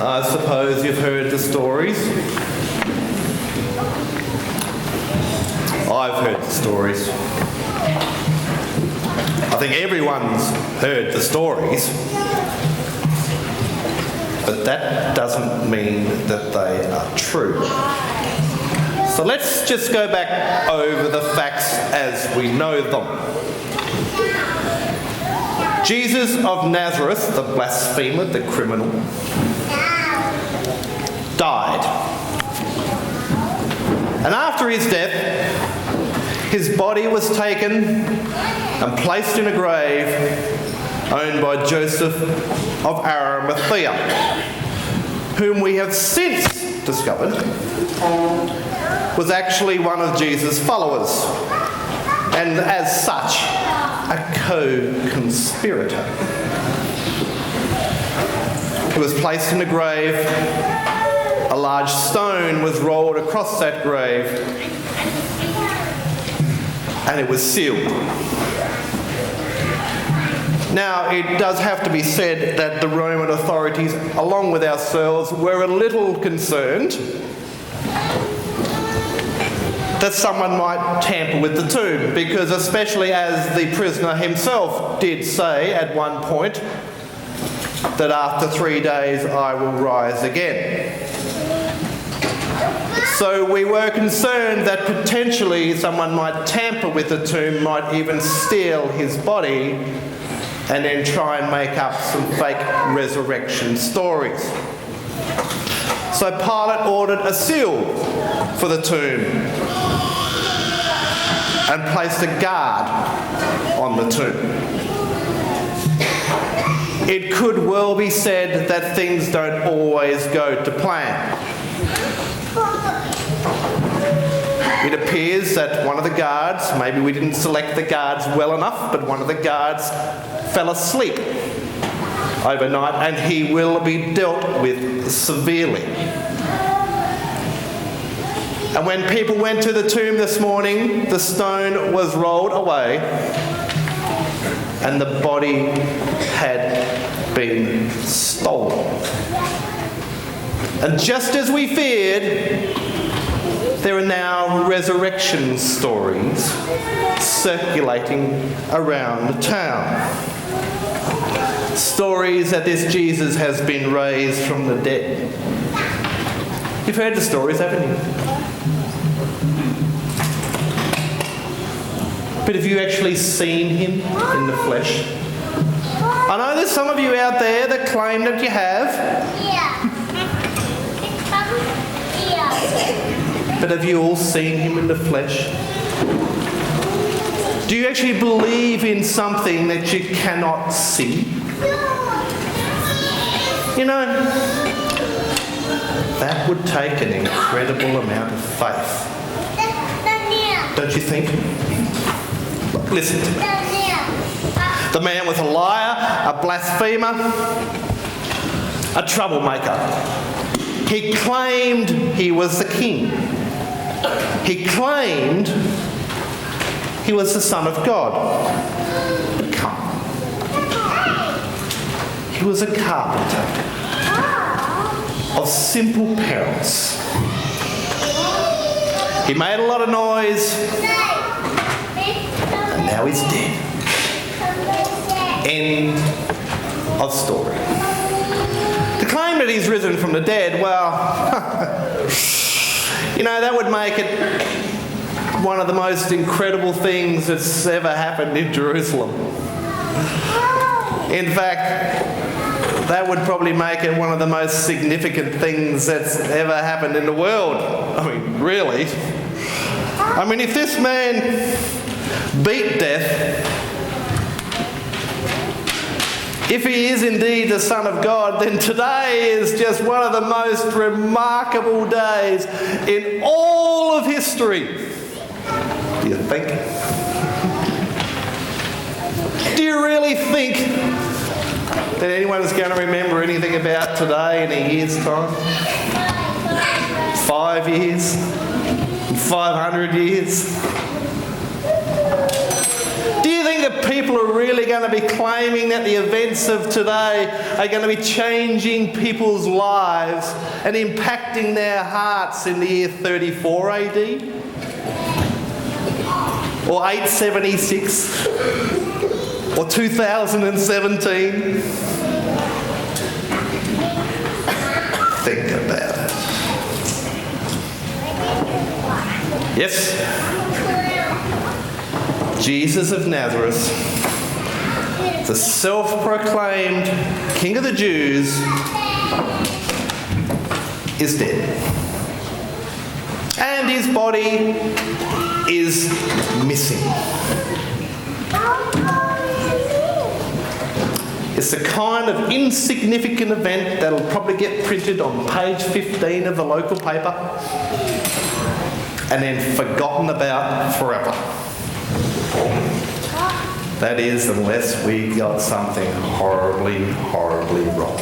I suppose you've heard the stories. I've heard the stories. I think everyone's heard the stories. But that doesn't mean that they are true. So let's just go back over the facts as we know them. Jesus of Nazareth, the blasphemer, the criminal, died. And after his death, his body was taken and placed in a grave owned by Joseph of Arimathea, whom we have since discovered was actually one of Jesus' followers, and as such, a co-conspirator. He was placed in a grave. A large stone was rolled across that grave, and it was sealed. Now, it does have to be said that the Roman authorities, along with ourselves, were a little concerned that someone might tamper with the tomb, because especially as the prisoner himself did say at one point that after 3 days I will rise again. So we were concerned that potentially someone might tamper with the tomb, might even steal his body and then try and make up some fake resurrection stories. So Pilate ordered a seal for the tomb and placed a guard on the tomb. It could well be said that things don't always go to plan. It appears that one of the guards, maybe we didn't select the guards well enough, but one of the guards fell asleep overnight, and he will be dealt with severely. And when people went to the tomb this morning, the stone was rolled away and the body had been stolen. And just as we feared, there are now resurrection stories circulating around town. Stories that this Jesus has been raised from the dead. You've heard the stories, haven't you? But have you actually seen him in the flesh? I know there's some of you out there that claim that you have. But have you all seen him in the flesh? Do you actually believe in something that you cannot see? You know, that would take an incredible amount of faith. Don't you think? Listen to me. The man was a liar, a blasphemer, a troublemaker. He claimed he was the king. He claimed he was the Son of God. But come on. He was a carpenter of simple parents. He made a lot of noise, and now he's dead. End of story. To claim that he's risen from the dead, well, you know, that would make it one of the most incredible things that's ever happened in Jerusalem. In fact, that would probably make it one of the most significant things that's ever happened in the world. I mean, really. I mean, if this man beat death, if he is indeed the Son of God, then today is just one of the most remarkable days in all of history. Do you think? Do you really think that anyone is going to remember anything about today in a year's time? 5 years? 500 years? Do you think that people are really going to be claiming that the events of today are going to be changing people's lives and impacting their hearts in the year 34 AD? Or 876? Or 2017? Think about it. Yes? Jesus of Nazareth, the self-proclaimed King of the Jews, is dead. And his body is missing. It's the kind of insignificant event that'll probably get printed on page 15 of the local paper and then forgotten about forever. That is, unless we got something horribly, horribly wrong.